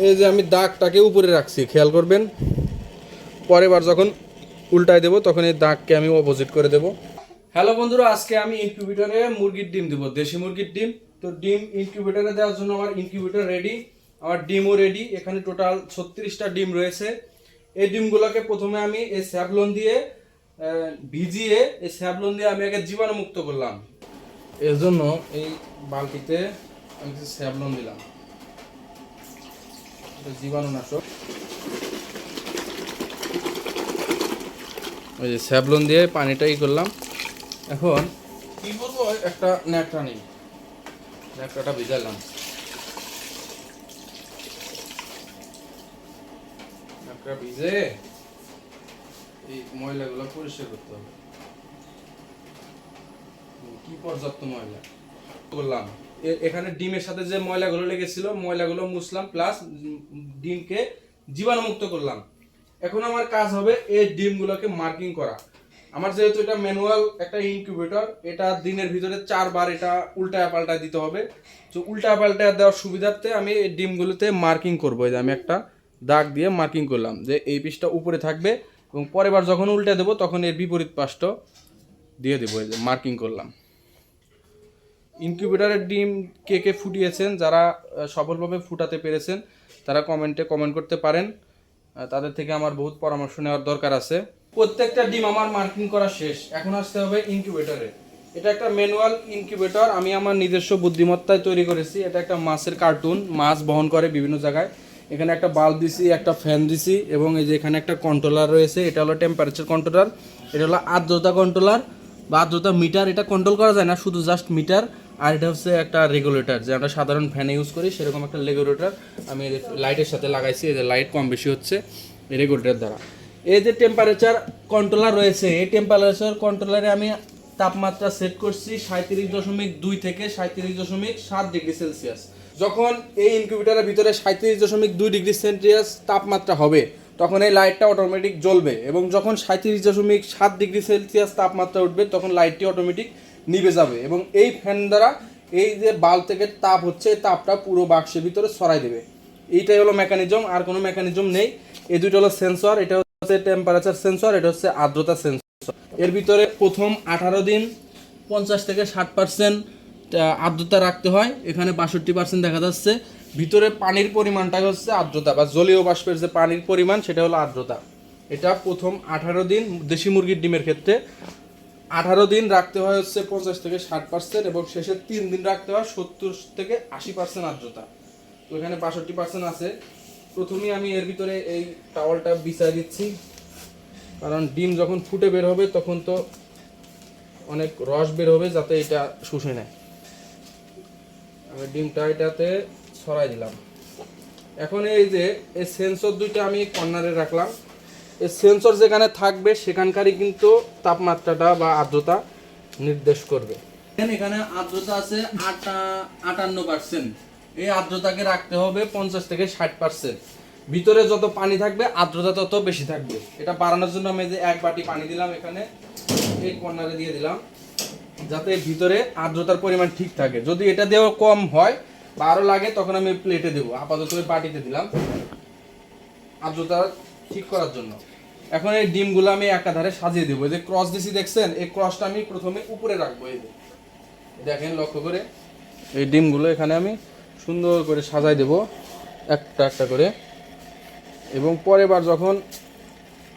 এই যে আমি দাগটাকে উপরে রাখছি, খেয়াল করবেন। পরের বার যখন উল্টায় দেবো তখন এই দাগকে আমি অপোজিট করে দেবো। হ্যালো বন্ধুরা, আজকে আমি ইনকিউবেটরে মুরগির ডিম দেবো, দেশি মুরগির ডিম। তো ডিম ইনকিউবেটরে দেওয়ার জন্য আমার ইনকিউবেটর রেডি, আমার ডিমও রেডি। এখানে টোটাল 36টা ডিম রয়েছে। এই ডিমগুলোকে প্রথমে আমি এই স্যাভলন দিয়ে ভিজিয়ে, এই স্যাভলন দিয়ে আমি আগে জীবাণুমুক্ত করলাম। এর জন্য এই বালতিতে আমি স্যাভলন দিলাম, এটা জীবাণুনাশক। ওই যে স্যাভলন দিয়ে পানিটাই করলাম। এখন কি করবো, একটা ন্যাকড়া নিই, ন্যাকড়াটা ভিজালাম। ন্যাকড়া ভিজে এই ময়লাগুলো পরিষ্কার করতে হবে। কি পর্যাপ্ত ময়লা করলাম। এখানে ডিমের সাথে যে ময়লাগুলো লেগেছিল ময়লাগুলো মুছলাম, প্লাস ডিমকে জীবাণুমুক্ত করলাম। এখন আমার কাজ হবে এই ডিমগুলোকে মার্কিং করা। আমার যেহেতু এটা ম্যানুয়াল একটা ইনকিউবেটর, এটা দিনের ভিতরে 4 বার এটা উল্টায় পাল্টায় দিতে হবে। তো উল্টায় পাল্টায় দেওয়ার সুবিধার্থে আমি এই ডিমগুলোতে মার্কিং করবো। এই যে আমি একটা দাগ দিয়ে মার্কিং করলাম যে এই পিসটা উপরে থাকবে, এবং পরের বার যখন উল্টে দেবো তখন এর বিপরীত পাশটা দিয়ে দেবো। এই যে মার্কিং করলাম। ইনকিউবেটরের ডিম কে কে ফুটিয়েছেন, যারা সফলভাবে ফুটাতে পেরেছেন তারা কমেন্টে কমেন্ট করতে পারেন। তাদের থেকে আমার বহুত পরামর্শ নেওয়ার দরকার আছে। প্রত্যেকটা ডিম আমার মার্কিং করা শেষ, এখন আসতে হবে ইনকিউবেটরে। এটা একটা ম্যানুয়াল ইনকিউবেটর, আমি আমার নিজস্ব বুদ্ধিমত্তায় তৈরি করেছি। এটা একটা মাছের কার্টুন, মাছ বহন করে বিভিন্ন জায়গায়। এখানে একটা বাল্ব দিছি, একটা ফ্যান দিছি, এবং এই যে এখানে একটা কন্ট্রোলার রয়েছে। এটা হলো টেম্পারেচার কন্ট্রোলার, এটা হলো আর্দ্রতা কন্ট্রোলার বা আর্দ্রতা মিটার। এটা কন্ট্রোল করা যায় না, শুধু জাস্ট মিটার। আর এটা হচ্ছে একটা রেগুলেটর, যে আমরা সাধারণ ফ্যানে ইউজ করি সেরকম একটা রেগুলেটর আমি লাইটের সাথে লাগাইছি। এই যে লাইট কম বেশি হচ্ছে এই রেগুলেটর দ্বারা। এই যে টেম্পারেচার কন্ট্রোলার রয়েছে, এই টেম্পারেচার কন্ট্রোলারে আমি তাপমাত্রা সেট করছি 37.2 থেকে 37.7 ডিগ্রি সেলসিয়াস। যখন এই ইনকিউবেটরের ভিতরে 37.2 ডিগ্রি সেলসিয়াস তাপমাত্রা হবে তখন এই লাইটটা অটোমেটিক জ্বলবে, এবং যখন 37.7 ডিগ্রি সেলসিয়াস তাপমাত্রা উঠবে তখন লাইটটি অটোমেটিক নিভে যাবে। এবং এই ফ্যান দ্বারা এই যে বাল্ব থেকে তাপ হচ্ছে, এই তাপটা পুরো বাক্সের ভিতরে ছড়াই দেবে। এইটাই হলো মেকানিজম, আর কোনো মেকানিজম নেই। এই দুটো হলো সেন্সর, এটা হচ্ছে টেম্পারেচার সেন্সর, এটা হচ্ছে আর্দ্রতা সেন্সর। এর ভিতরে প্রথম 18 দিন 50 থেকে 60% আর্দ্রতা রাখতে হয়। এখানে 62% দেখা যাচ্ছে। ভিতরে পানির পরিমাণটাই হচ্ছে আর্দ্রতা, বা জলীয় বাষ্পের যে পানির পরিমাণ সেটা হলো আর্দ্রতা। এটা প্রথম 18 দিন দেশি মুরগির ডিমের ক্ষেত্রে 18 দিন রাখতে হয় হচ্ছে 50 থেকে 60%, এবং শেষের 3 দিন রাখতে হয় 70 থেকে 80% আর্দ্রতা। তো এখানে 62% আছে। প্রথমেই আমি এর ভিতরে এই টাওয়ালটা বিছাই দিচ্ছি, কারণ ডিম যখন ফুটে বের হবে তখন তো অনেক রস বের হবে, যাতে এটা শুষে নেয়। আমি ডিমটা এটাতে ছড়াই দিলাম। এখন এই যে এই সেন্সর দুইটা আমি কর্নারে রাখলাম। এই সেন্সর যেখানে থাকবে সেখানকারই কিন্তু তাপমাত্রাটা বা আর্দ্রতা নির্দেশ করবে। এখানে আর্দ্রতা আছে 58%। এই আর্দ্রতাকে রাখতে হবে 50 থেকে 60%। ভিতরে যত পানি থাকবে আর্দ্রতা তত বেশি থাকবে। এটা বাড়ানোর জন্য আমি যে 1 বাটি পানি দিলাম, এখানে এই কর্নারে দিয়ে দিলাম, যাতে ভিতরে আর্দ্রতার পরিমাণ ঠিক থাকে। যদি এটা দেওয়া কম হয় বা আরও লাগে তখন আমি প্লেটে দেবো, আপাতত বাটিতে দিলাম আর্দ্রতা ঠিক করার জন্য। এখন এই ডিমগুলো আমি একাধারে সাজিয়ে দেবো। এই যে ক্রস দিছি দেখছেন, এই ক্রসটা আমি প্রথমে উপরে রাখবো। এই যে দেখেন লক্ষ্য করে এই ডিমগুলো এখানে আমি সুন্দর করে সাজাই দেবো একটা একটা করে, এবং পরের বার যখন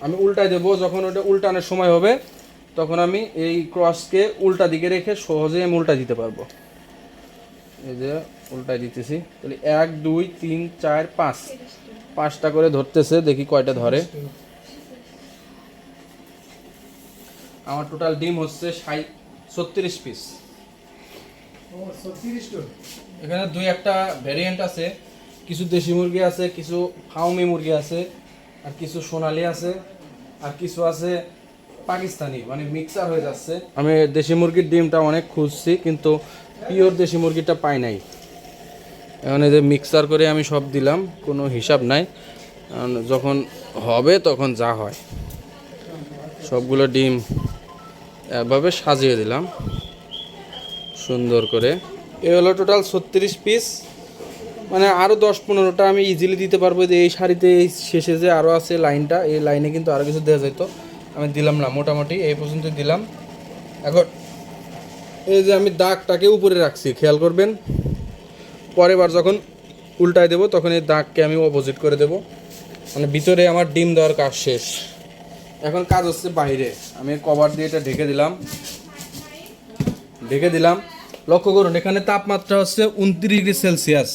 আমি উল্টাই দেবো, যখন ওটা উল্টানোর সময় হবে তখন আমি এই ক্রসকে উল্টা দিকে রেখে সহজেই আমি উল্টা দিতে পারবো। এই যে উল্টাই দিতেছি, তাহলে 1 2 3 4 5 5টা করে ধরতেছে, দেখি কয়টা ধরে। আমার টোটাল ডিম হচ্ছে 36 পিস। এখানে 2-1টা ভ্যারিয়েন্ট আছে, কিছু দেশি মুরগি আছে, কিছু ফাউমি মুরগি আছে, আর কিছু সোনালি আছে, আর কিছু আছে পাকিস্তানি, মানে মিক্সার হয়ে যাচ্ছে। আমি দেশি মুরগির ডিমটা অনেক খুঁজছি, কিন্তু পিওর দেশি মুরগিটা পাই নাই। এখন এই যে মিক্সার করে আমি সব দিলাম, কোনো হিসাব নাই, যখন হবে তখন যা হয়। সবগুলো ডিম এভাবে সাজিয়ে দিলাম সুন্দর করে। এ হলো টোটাল 36 পিস। মানে আরও 10-15টা আমি ইজিলি দিতে পারবো। যে এই শাড়িতে এই শেষে যে আরও আছে লাইনটা, এই লাইনে কিন্তু আরও কিছু দেওয়া যেত, আমি দিলাম না, মোটামুটি এই পর্যন্ত দিলাম। এখন এই যে আমি দাগটাকে উপরে রাখছি, খেয়াল করবেন, পরের বার যখন উল্টায় দেবো তখন এই দাগকে আমি অপোজিট করে দেব। মানে ভিতরে আমার ডিম দেওয়ার কাজ শেষ। এখন কাজ হচ্ছে বাইরে। আমি কভার দিয়ে এটা ঢেকে দিলাম। লক্ষ্য করুন এখানে তাপমাত্রা হচ্ছে 29 ডিগ্রি সেলসিয়াস।